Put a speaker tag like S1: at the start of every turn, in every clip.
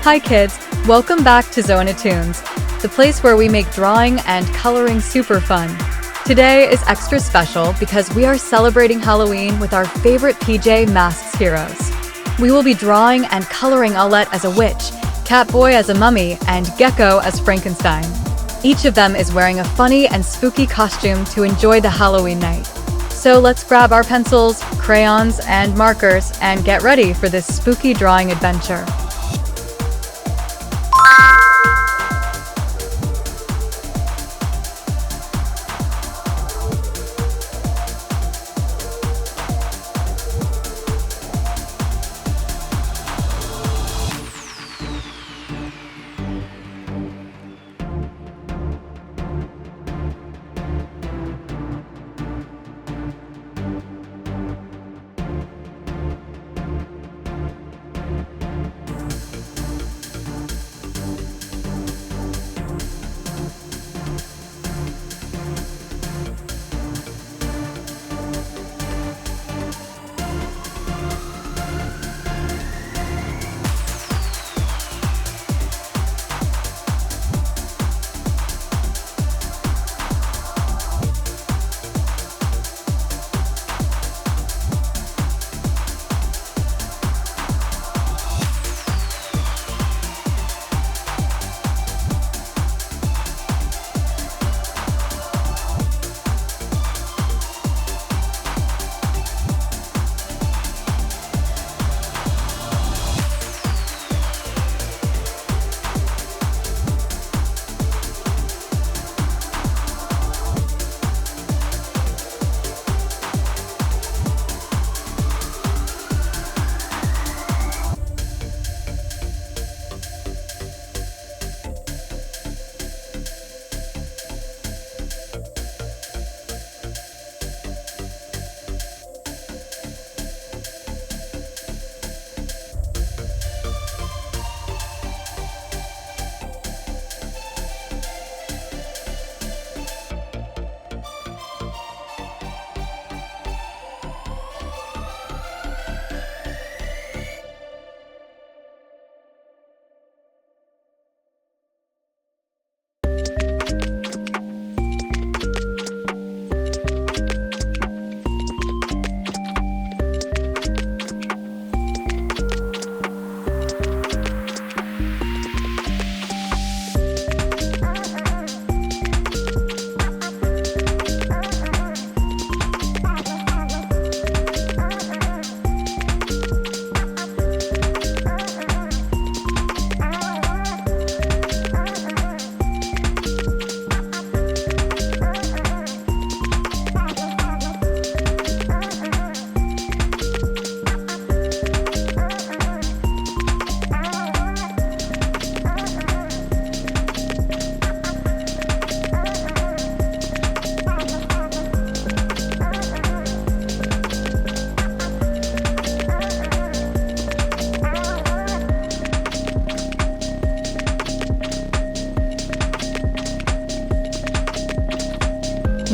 S1: Hi kids, welcome back to Zoonitoons, the place where we make drawing and coloring super fun. Today is extra special because we are celebrating Halloween with our favorite PJ Masks heroes. We will be drawing and coloring Owlette as a witch, Catboy as a mummy, and Gekko as Frankenstein. Each of them is wearing a funny and spooky costume to enjoy the Halloween night. So let's grab our pencils, crayons, and markers and get ready for this spooky drawing adventure.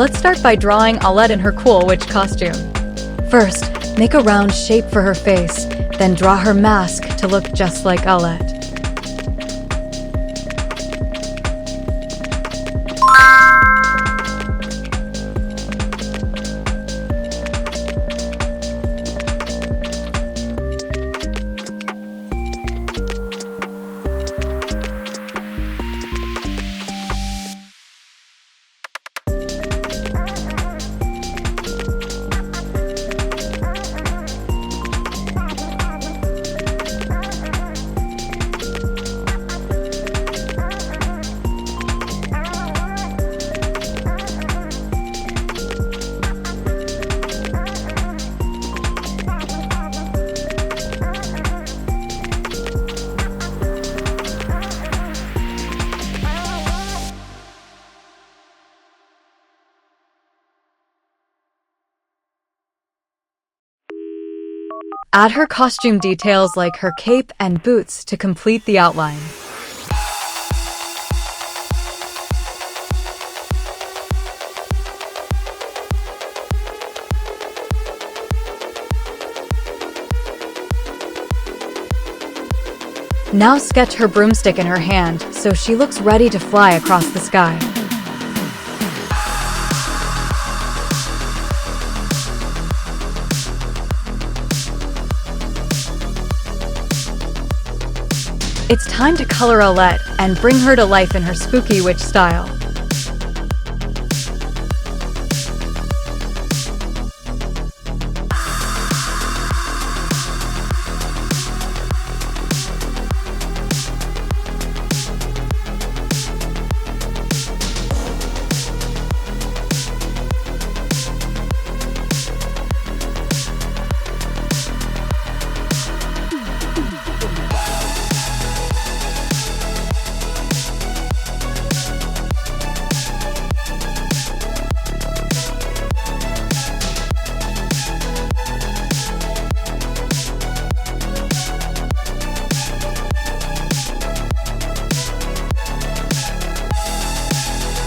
S1: Let's start by drawing Owlette in her cool witch costume. First, make a round shape for her face, then draw her mask to look just like Owlette. Add her costume details like her cape and boots to complete the outline. Now sketch her broomstick in her hand so she looks ready to fly across the sky. It's time to color Owlette and bring her to life in her spooky witch style.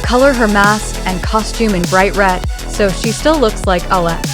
S1: Color her mask and costume in bright red so she still looks like Owlette.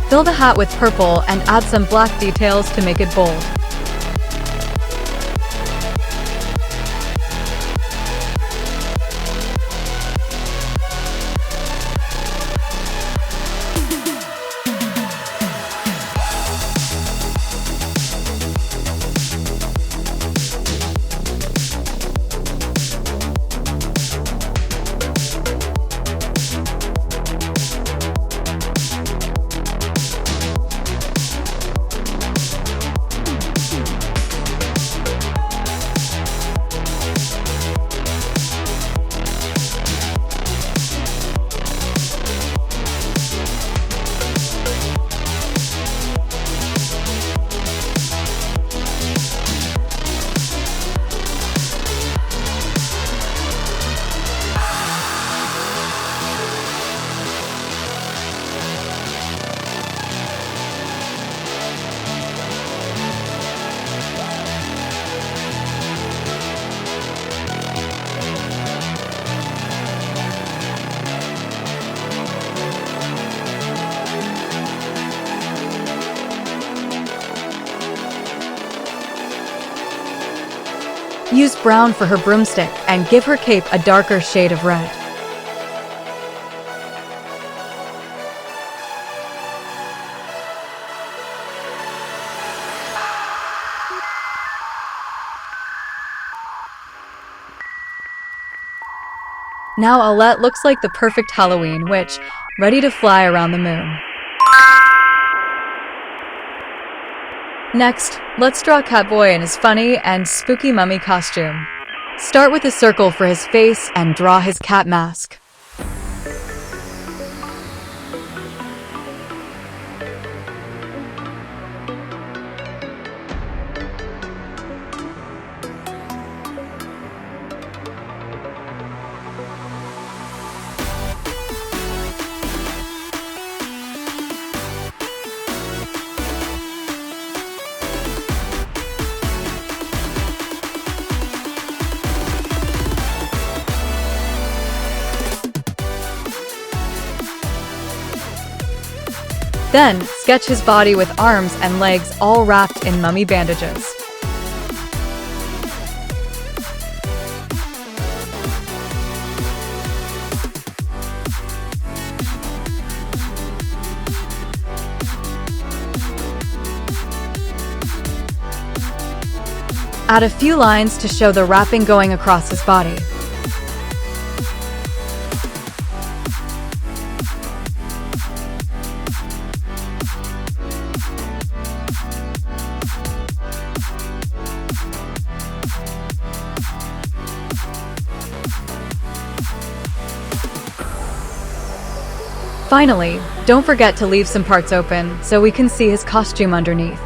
S1: Fill the hat with purple and add some black details to make it bold. Use brown for her broomstick and give her cape a darker shade of red. Now Owlette looks like the perfect Halloween witch, ready to fly around the moon. Next, let's draw Catboy in his funny and spooky mummy costume. Start with a circle for his face and draw his cat mask. Then, sketch his body with arms and legs all wrapped in mummy bandages. Add a few lines to show the wrapping going across his body. Finally, don't forget to leave some parts open so we can see his costume underneath.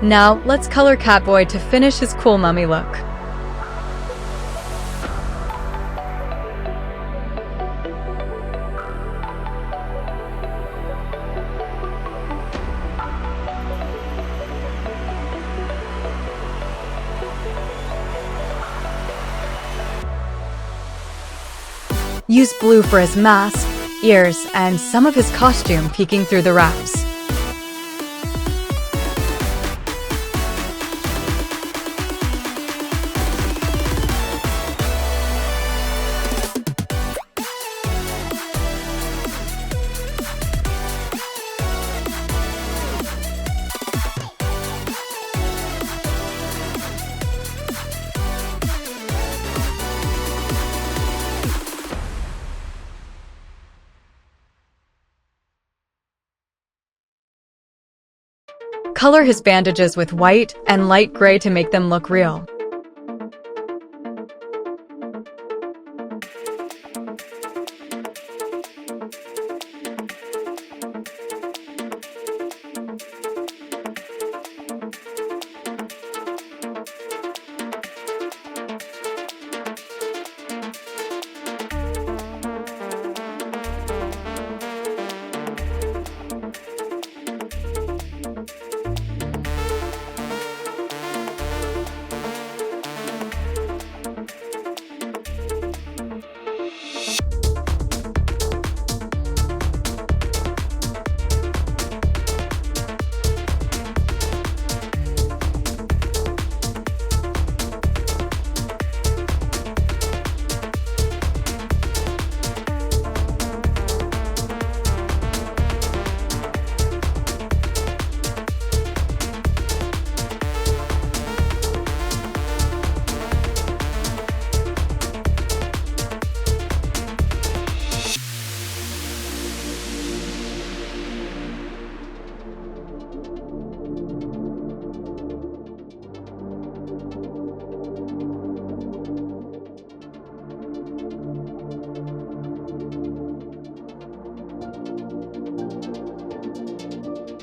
S1: Now, let's color Catboy to finish his cool mummy look. Use blue for his mask, ears, and some of his costume peeking through the wraps. Color his bandages with white and light gray to make them look real.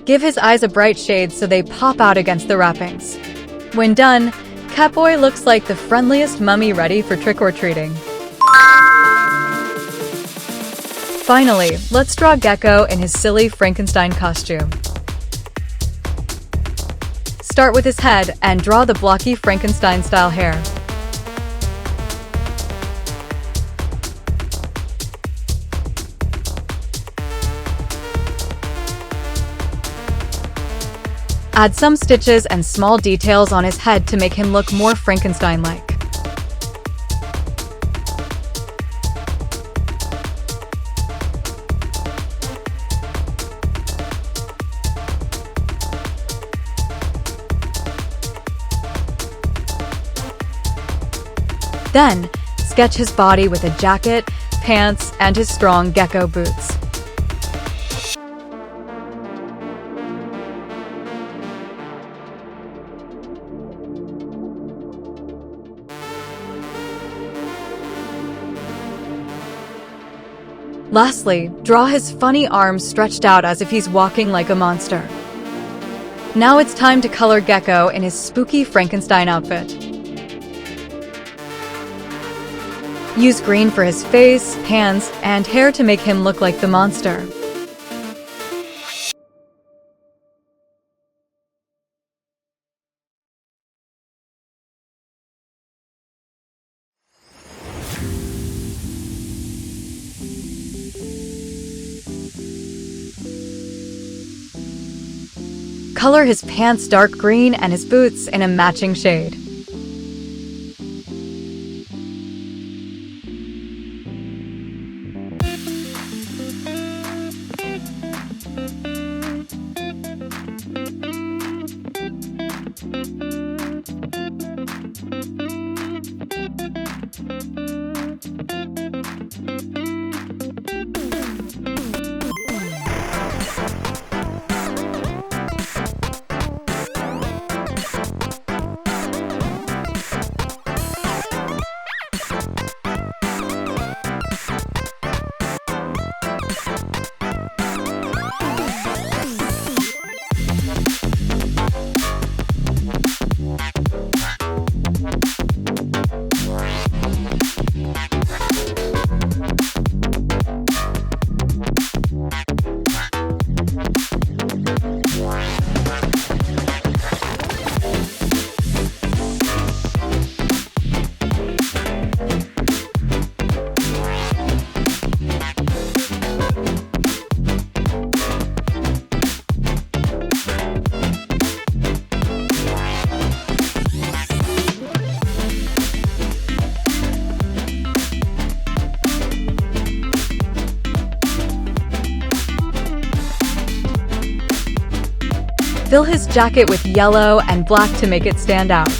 S1: Give his eyes a bright shade so they pop out against the wrappings. When done, Catboy looks like the friendliest mummy ready for trick-or-treating. Finally, let's draw Gekko in his silly Frankenstein costume. Start with his head and draw the blocky Frankenstein-style hair. Add some stitches and small details on his head to make him look more Frankenstein-like. Then, sketch his body with a jacket, pants, and his strong Gekko boots. Lastly, draw his funny arms stretched out as if he's walking like a monster. Now it's time to color Gekko in his spooky Frankenstein outfit. Use green for his face, hands, and hair to make him look like the monster. Color his pants dark green and his boots in a matching shade. Fill his jacket with yellow and black to make it stand out.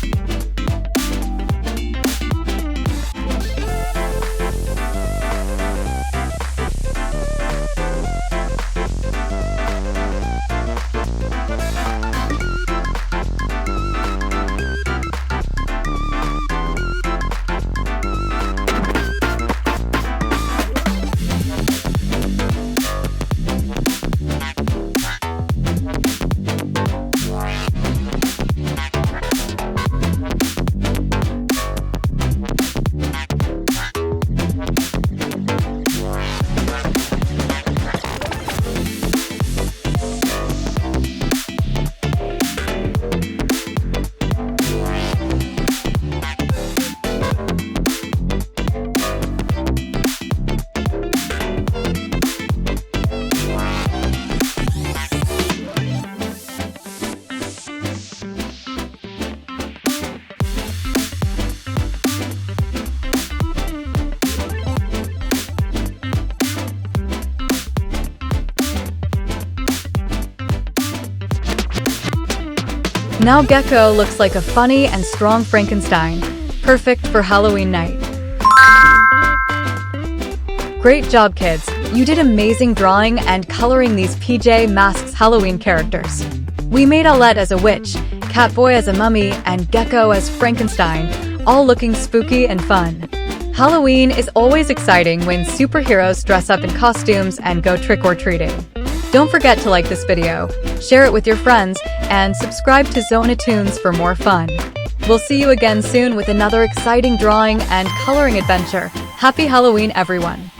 S1: Now Gekko looks like a funny and strong Frankenstein, perfect for Halloween night. Great job, kids! You did amazing drawing and coloring these PJ Masks Halloween characters. We made Owlette as a witch, Catboy as a mummy, and Gekko as Frankenstein, all looking spooky and fun. Halloween is always exciting when superheroes dress up in costumes and go trick-or-treating. Don't forget to like this video, share it with your friends, and subscribe to Zoonitoons for more fun. We'll see you again soon with another exciting drawing and coloring adventure. Happy Halloween, everyone!